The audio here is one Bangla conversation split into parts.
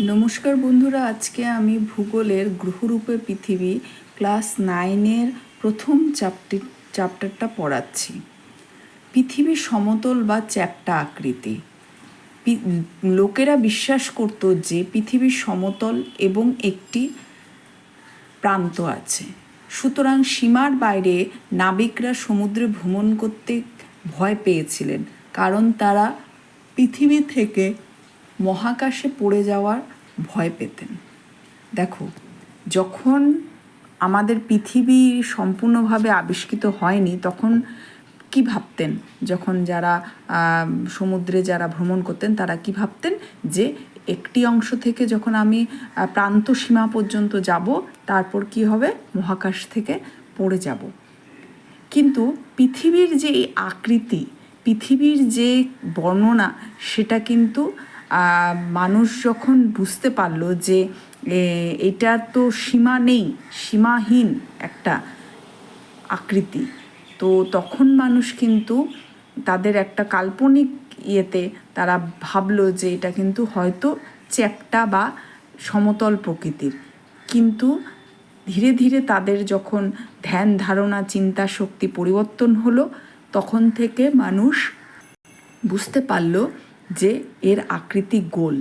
নমস্কার বন্ধুরা, আজকে আমি ভূগোলের গ্রহরূপে পৃথিবী ক্লাস 9-এর প্রথম চ্যাপ্টারটা পড়াচ্ছি। পৃথিবী সমতল বা চ্যাপ্টা আকৃতি। লোকেরা বিশ্বাস করত যে পৃথিবী সমতল এবং একটি প্রান্ত আছে, সুতরাং সীমার বাইরে নাবিকরা সমুদ্রে ভ্রমণ করতে ভয় পেয়েছিলেন, কারণ তারা পৃথিবী থেকে মহাকাশে পড়ে যাওয়ার ভয় পেতেন। দেখো, যখন আমাদের পৃথিবী সম্পূর্ণভাবে আবিষ্কৃত হয়নি তখন কি ভাবতেন, যখন যারা সমুদ্রে যারা ভ্রমণ করতেন তারা কি ভাবতেন যে একটি অংশ থেকে যখন আমি প্রান্ত সীমা পর্যন্ত যাব, তারপর কি হবে, মহাকাশ থেকে পড়ে যাব। কিন্তু পৃথিবীর যে এই আকৃতি, পৃথিবীর যে বর্ণনা, সেটা কিন্তু মানুষ যখন বুঝতে পারলো যে এটা তো সীমা নেই, সীমাহীন একটা আকৃতি, তো তখন মানুষ কিন্তু তাদের একটা কাল্পনিক ইয়েতে তারা ভাবলো যে এটা কিন্তু হয়তো চ্যাপ্টা বা সমতল প্রকৃতির। কিন্তু ধীরে ধীরে তাদের যখন ধ্যান ধারণা চিন্তা শক্তি পরিবর্তন হলো, তখন থেকে মানুষ বুঝতে পারল যে এর আকৃতি গোল,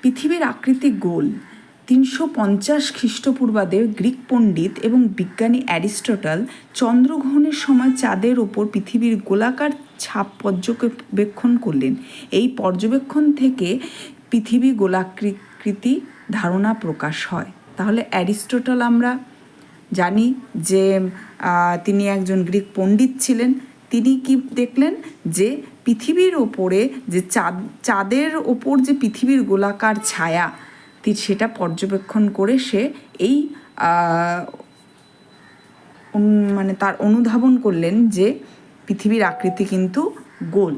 পৃথিবীর আকৃতি গোল। 350 খ্রিস্টপূর্বাব্দে গ্রিক পণ্ডিত এবং বিজ্ঞানী অ্যারিস্টটল চন্দ্রগ্রহণের সময় চাঁদের ওপর পৃথিবীর গোলাকার ছাপ পর্যবেক্ষণ করলেন। এই পর্যবেক্ষণ থেকে পৃথিবী গোলাকৃতি ধারণা প্রকাশ হয়। তাহলে অ্যারিস্টটল আমরা জানি যে তিনি একজন গ্রিক পণ্ডিত ছিলেন। তিনি কি দেখলেন যে পৃথিবীর ওপরে যে চাঁদের ওপর যে পৃথিবীর গোলাকার ছায়া, সেটা পর্যবেক্ষণ করে সে এই মানে তার অনুধাবন করলেন যে পৃথিবীর আকৃতি কিন্তু গোল।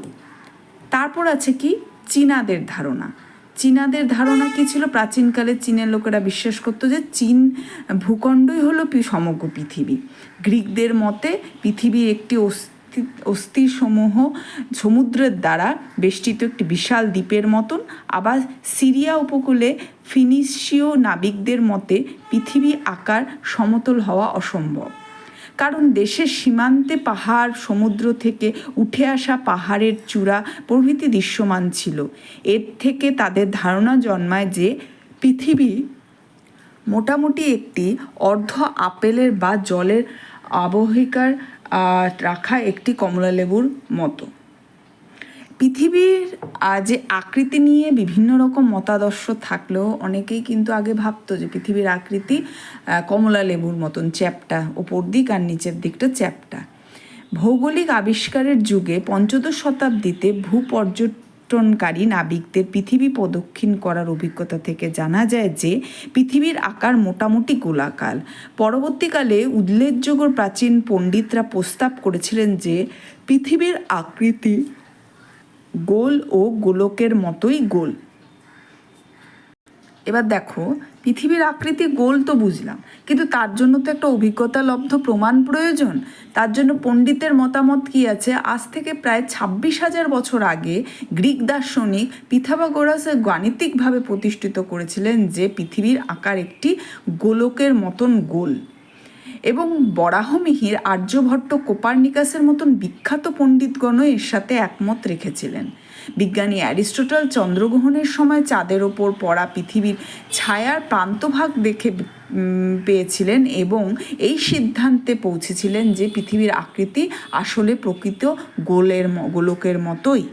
তারপর আছে কি চীনাদের ধারণা। চীনাদের ধারণা কি ছিল? প্রাচীনকালে চীনের লোকেরা বিশ্বাস করতো যে চীন ভূখণ্ডই হলো সমগ্র পৃথিবী। গ্রিকদের মতে পৃথিবী একটি অস্থিসমূহ সমুদ্রের দ্বারা বেষ্টিত একটি বিশাল দ্বীপের মতন। আবার সিরিয়া উপকূলে ফিনিশীয় নাবিকদের মতে পৃথিবী আকার সমতল হওয়া অসম্ভব, কারণ দেশের সীমান্তে পাহাড়, সমুদ্র থেকে উঠে আসা পাহাড়ের চূড়া প্রভৃতি দৃশ্যমান ছিল। এর থেকে তাদের ধারণা জন্মায় যে পৃথিবী মোটামুটি একটি অর্ধ আপেলের বা জলের আবহিকার রাখা একটি কমলালেবুর মতো। পৃথিবীর যে আকৃতি নিয়ে বিভিন্ন রকম মতাদর্শ থাকলেও অনেকেই কিন্তু আগে ভাবতো যে পৃথিবীর আকৃতি কমলা লেবুর মতন, চ্যাপ্টা, ওপর দিক আর নিচের দিকটা চ্যাপ্টা। ভৌগোলিক আবিষ্কারের যুগে 15 শতাব্দীতে ভূপর্যটনকারী নাবিকদের পৃথিবী প্রদক্ষিণ করার অভিজ্ঞতা থেকে জানা যায় যে পৃথিবীর আকার মোটামুটি গোলাকার। পরবর্তীকালে উল্লেখযোগ্য প্রাচীন পণ্ডিতরা প্রস্তাব করেছিলেন যে পৃথিবীর আকৃতি গোল ও গোলকের মতোই গোল। এবার দেখো, পৃথিবীর আকৃতি গোল তো বুঝলাম, কিন্তু তার জন্য তো একটা অভিজ্ঞতালব্ধ প্রমাণ প্রয়োজন। তার জন্য পণ্ডিতের মতামত কি আছে? আজ থেকে প্রায় 26,000 বছর আগে গ্রিক দার্শনিক পিথাগোরাস গাণিতিকভাবে প্রতিষ্ঠিত করেছিলেন যে পৃথিবীর আকার একটি গোলকের মতন গোল। এবং বরাহমিহির, আর্যভট্ট, কোপার্নিকাসের মতন বিখ্যাত পণ্ডিতগণও এর সাথে একমত রেখেছিলেন। বিজ্ঞানী অ্যারিস্টটল চন্দ্রগ্রহণের সময় চাঁদের ওপর পড়া পৃথিবীর ছায়ার প্রান্তভাগ দেখে পেয়েছিলেন এবং এই সিদ্ধান্তে পৌঁছেছিলেন যে পৃথিবীর আকৃতি আসলে প্রকৃত গোলকের মতোই।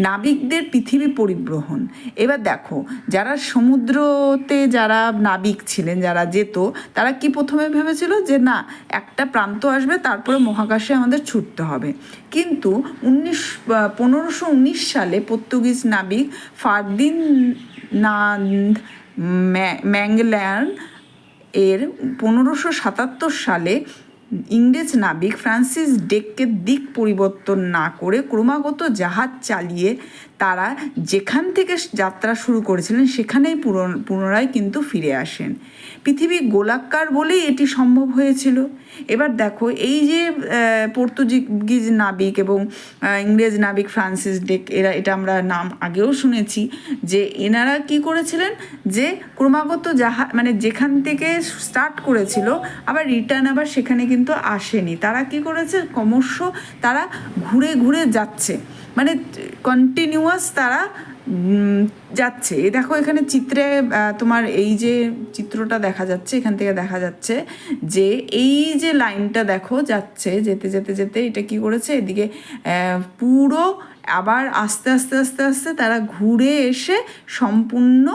নাবিকদের পৃথিবী পরিবহন। এবার দেখো, যারা সমুদ্রতে যারা নাবিক ছিলেন, যারা যেত, তারা কি প্রথমে ভেবেছিল যে না, একটা প্রান্ত আসবে, তারপরে মহাকাশে আমাদের ছুটতে হবে। কিন্তু 1519 সালে পর্তুগিজ নাবিক ফার্দিনান্দ ম্যাগেলান এর 1577 সালে ইংরেজ নাবিক ফ্রান্সিস ড্রেককে দিক পরিবর্তন না করে ক্রমাগত জাহাজ চালিয়ে তারা যেখান থেকে যাত্রা শুরু করেছিলেন সেখানেই পুনরায় কিন্তু ফিরে আসেন। পৃথিবী গোলাকার বলেই এটি সম্ভব হয়েছিল। এবার দেখো, এই যে পর্তুগিজ নাবিক এবং ইংরেজ নাবিক ফ্রান্সিস ড্রেক, এটা আমরা নাম আগেও শুনেছি, যে এনারা কি করেছিলেন, যে ক্রমাগত মানে যেখান থেকে স্টার্ট করেছিল আবার রিটার্ন আবার সেখানে কিন্তু আসেনি। তারা কি করেছে, ক্রমশ তারা ঘুরে ঘুরে যাচ্ছে, মানে কন্টিনিউয়াস তারা যাচ্ছে। এই দেখো এখানে চিত্রে তোমার এই যে চিত্রটা দেখা যাচ্ছে, এখান থেকে দেখা যাচ্ছে যে এই যে লাইনটা দেখো যাচ্ছে, যেতে যেতে যেতে এটা কি করেছে, এদিকে পুরো আবার আস্তে আস্তে আস্তে আস্তে তারা ঘুরে এসে সম্পূর্ণ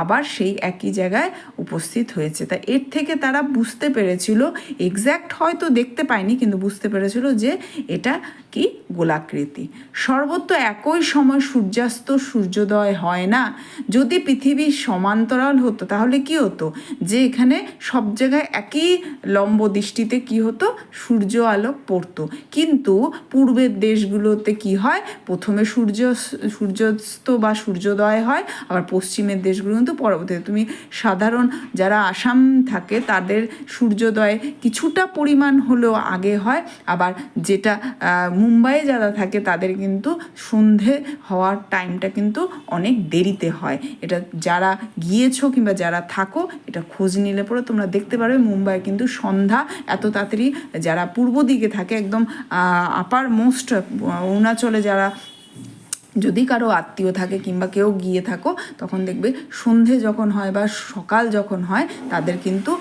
আবার সেই একই জায়গায় উপস্থিত হয়েছে। তা এর থেকে তারা বুঝতে পেরেছিল, এক্স্যাক্ট হয়তো দেখতে পায়নি কিন্তু বুঝতে পেরেছিল যে এটা কি গোলাকৃতি। সর্বত্র একই সময় সূর্যাস্ত সূর্যোদয় হয় না। যদি পৃথিবীর সমান্তরাল হতো তাহলে কি হতো, যে এখানে সব জায়গায় একই লম্ব দৃষ্টিতে কি হতো, সূর্য আলোক পড়তো। কিন্তু পূর্বের দেশগুলোতে কি হয়, প্রথমে সূর্যাস্ত বা সূর্যোদয় হয়, আবার পশ্চিমের দেশগুলো কিন্তু পরবর্তীতে। তুমি সাধারণ যারা আসাম থাকে তাদের সূর্যোদয় কিছুটা পরিমাণ হলেও আগে হয়, আবার যেটা মুম্বাইয়ে যারা থাকে তাদের কিন্তু সন্ধে হওয়ার টাইমটা কিন্তু অনেক দেরিতে হয়। এটা যারা গিয়েছো কিংবা যারা থাকো এটা খোঁজ নিলে পরে তোমরা দেখতে পারবে, মুম্বাই কিন্তু সন্ধ্যা এত তাড়াতাড়ি, যারা পূর্ব দিকে থাকে একদম আপার মোস্ট অরুণাচলে যারা যদি কারো আত্মীয় থাকে কিংবা কেউ গিয়ে থাকো, তখন দেখবে সন্ধে যখন হয় বা সকাল যখন হয় তাদের কিন্তু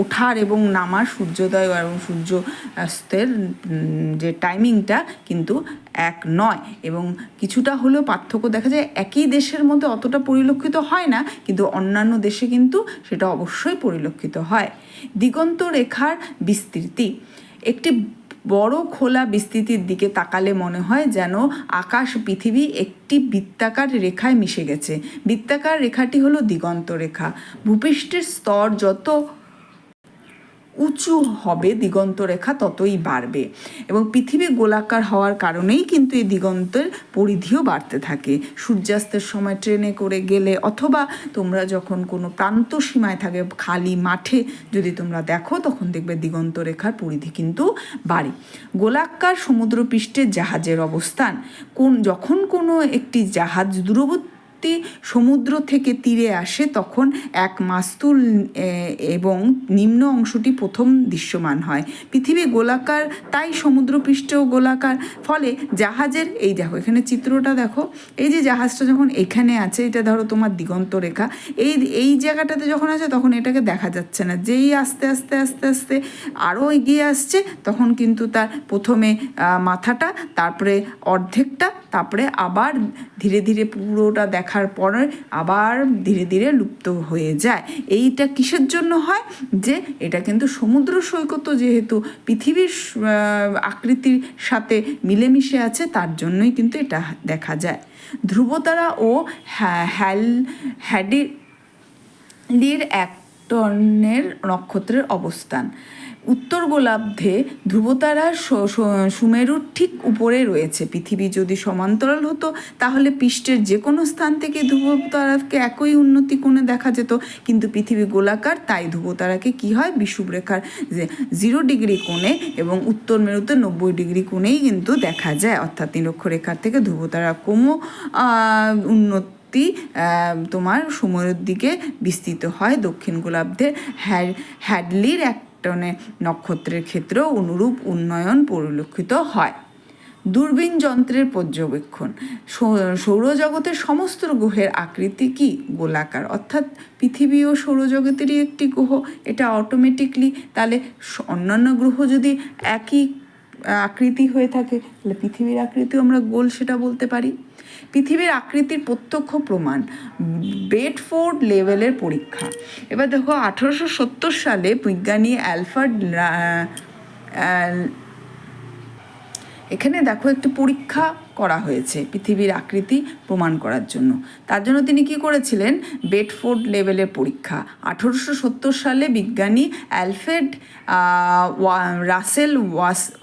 ওঠার এবং নামার সূর্যোদয় এবং সূর্যাস্তের যে টাইমিংটা কিন্তু এক নয়, এবং কিছুটা হলেও পার্থক্য দেখা যায়। একই দেশের মধ্যে অতটা পরিলক্ষিত হয় না, কিন্তু অন্যান্য দেশে কিন্তু সেটা অবশ্যই পরিলক্ষিত হয়। দিগন্ত রেখার বিস্তৃতি, একটি বড় খোলা বিস্তৃতির দিকে তাকালে মনে হয় যেন আকাশ পৃথিবী একটি বৃত্তাকার রেখায় মিশে গেছে। বৃত্তাকার রেখাটি হলো দিগন্ত রেখা। ভূপৃষ্ঠের স্তর যত উঁচু হবে দিগন্ত রেখা ততই বাড়বে, এবং পৃথিবী গোলাকার হওয়ার কারণেই কিন্তু এই দিগন্তের পরিধিও বাড়তে থাকে। সূর্যাস্তের সময় ট্রেনে করে গেলে অথবা তোমরা যখন কোনো প্রান্ত সীমায় থাকে খালি মাঠে যদি তোমরা দেখো, তখন দেখবে দিগন্ত রেখার পরিধি কিন্তু বাড়ে। গোলাকার সমুদ্রপৃষ্ঠে জাহাজের অবস্থান, যখন কোনো একটি জাহাজ দূরবর্তী সমুদ্র থেকে তীরে আসে তখন এক মাস্তুল এবং নিম্ন অংশটি প্রথম দৃশ্যমান হয়। পৃথিবী গোলাকার, তাই সমুদ্রপৃষ্ঠেও গোলাকার। ফলে জাহাজের, এই দেখো এখানে চিত্রটা দেখো, এই যে জাহাজটা যখন এখানে আছে, এটা ধরো তোমার দিগন্ত রেখা, এই জায়গাটাতে যখন আছে তখন এটাকে দেখা যাচ্ছে না। যেই আস্তে আস্তে আস্তে আস্তে আরও এগিয়ে আসছে তখন কিন্তু তার প্রথমে মাথাটা, তারপরে অর্ধেকটা, তারপরে আবার ধীরে ধীরে পুরোটা দেখার পরে আবার ধীরে ধীরে লুপ্ত হয়ে যায়। এইটা কিসের জন্য হয়, যে এটা কিন্তু সমুদ্র সৈকত যেহেতু পৃথিবীর আকৃতির সাথে মিলেমিশে আছে, তার জন্যই কিন্তু এটা দেখা যায়। ধ্রুবতারা ও হ্যাডলির এক ধরনের নক্ষত্রের অবস্থান। উত্তর গোলার্ধে ধ্রুবতারা সুমেরুর ঠিক উপরে রয়েছে। পৃথিবী যদি সমান্তরাল হতো তাহলে পৃষ্ঠের যে কোনো স্থান থেকে ধ্রুবতারাকে একই উন্নতি কোণে দেখা যেত, কিন্তু পৃথিবী গোলাকার, তাই ধ্রুবতারাকে কি হয়, বিষুবরেখার যে 0 ডিগ্রি কোণে এবং উত্তর মেরুতে 90 ডিগ্রি কোণেই কিন্তু দেখা যায়। অর্থাৎ নিরক্ষরেখার থেকে ধ্রুবতারা উন্নতি তোমার সময়ের দিকে বিস্তৃত হয়। দক্ষিণ গোলার্ধের হ্যাডলির এক নক্ষত্রের ক্ষেত্রেও অনুরূপ উন্নয়ন পরিলক্ষিত হয়। দূরবীন যন্ত্রের পর্যবেক্ষণ, সৌরজগতের সমস্ত গ্রহের আকৃতি কি গোলাকার, অর্থাৎ পৃথিবী ও সৌরজগতেরই একটি গ্রহ, এটা অটোমেটিকলি। তাহলে অন্যান্য গ্রহ যদি একই আকৃতি হয়ে থাকে তাহলে পৃথিবীর আকৃতিও আমরা গোল সেটা বলতে পারি। পৃথিবীর আকৃতির প্রত্যক্ষ প্রমাণ, বেডফোর্ড লেভেলের পরীক্ষা। এবার দেখো 1870 সালে বিজ্ঞানী অ্যালফ্রেড, এখানে দেখো একটি পরীক্ষা করা হয়েছে পৃথিবীর আকৃতি প্রমাণ করার জন্য। তার জন্য তিনি কি করেছিলেন, বেডফোর্ড লেভেলের পরীক্ষা। 1870 সালে বিজ্ঞানী অ্যালফ্রেড রাসেল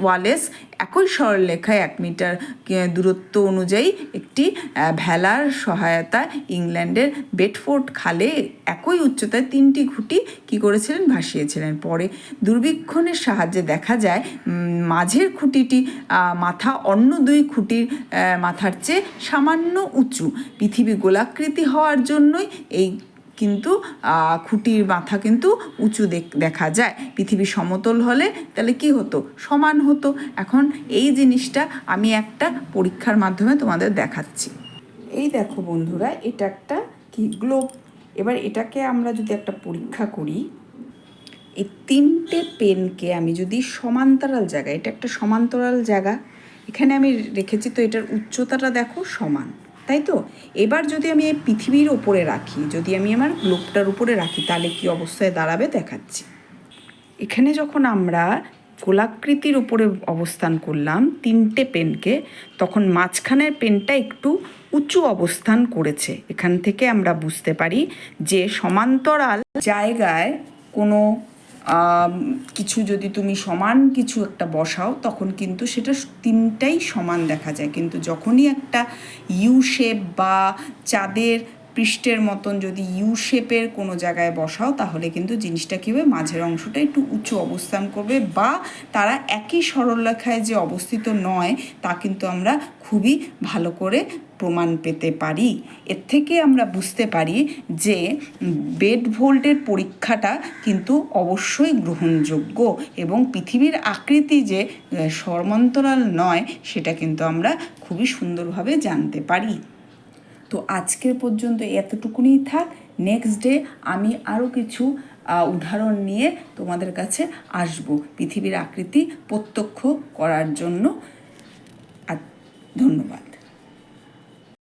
ওয়ালেস একই সরলরেখায় 1 মিটার দূরত্ব অনুযায়ী একটি ভেলার সহায়তায় ইংল্যান্ডের বেডফোর্ড খালে একই উচ্চতায় 3টি খুঁটি কী করেছিলেন, ভাসিয়েছিলেন। পরে দূরবীক্ষণের সাহায্যে দেখা যায় মাঝের খুঁটিটি মাথা অন্য 2 খুঁটির মাথার চেয়ে সামান্য উঁচু। পৃথিবী গোলাকৃতি হওয়ার জন্যই এই কিন্তু খুঁটির মাথা কিন্তু উঁচু দেখা যায়। পৃথিবী সমতল হলে তাহলে কি হতো, সমান হতো। এখন এই জিনিসটা আমি একটা পরীক্ষার মাধ্যমে তোমাদের দেখাচ্ছি। এই দেখো বন্ধুরা, এটা একটা কি গ্লোব। এবার এটাকে আমরা যদি একটা পরীক্ষা করি, এই 3টে পেনকে আমি যদি সমান্তরাল জায়গা, এটা একটা সমান্তরাল জায়গা এখানে আমি রেখেছি, তো এটার উচ্চতাটা দেখো সমান, তাই তো? এবার যদি আমি এই পৃথিবীর ওপরে রাখি, যদি আমি আমার গ্লোবটার উপরে রাখি, তাহলে কি অবস্থায় দাঁড়াবে দেখাচ্ছি। এখানে যখন আমরা গোলাকৃতির উপরে অবস্থান করলাম 3টে পেনকে, তখন মাঝখানের পেনটা একটু উঁচু অবস্থান করেছে। এখান থেকে আমরা বুঝতে পারি যে সমান্তরাল জায়গায় কোনো কিছু যদি তুমি সমান কিছু একটা বসাও, তখন কিন্তু সেটা 3টাই সমান দেখা যায়। কিন্তু যখনই একটা ইউ শেপ বা চাঁদের পৃষ্ঠের মতন যদি ইউ শেপের কোনো জায়গায় বসাও, তাহলে কিন্তু জিনিসটা কী হবে, মাঝের অংশটা একটু উঁচু অবস্থান করবে, বা তারা একই সরলরেখায় যে অবস্থিত নয় তা কিন্তু আমরা খুবই ভালো করে প্রমাণ পেতে পারি। এর থেকে আমরা বুঝতে পারি যে বেডফোল্ডের পরীক্ষাটা কিন্তু অবশ্যই গ্রহণযোগ্য, এবং পৃথিবীর আকৃতি যে সমান্তরাল নয় সেটা কিন্তু আমরা খুবই সুন্দরভাবে জানতে পারি। তো আজকের পর্যন্ত এতটুকুনি থাক। নেক্সট ডে আমি আরও কিছু উদাহরণ নিয়ে তোমাদের কাছে আসব পৃথিবীর আকৃতি প্রত্যক্ষ করার জন্য। ধন্যবাদ।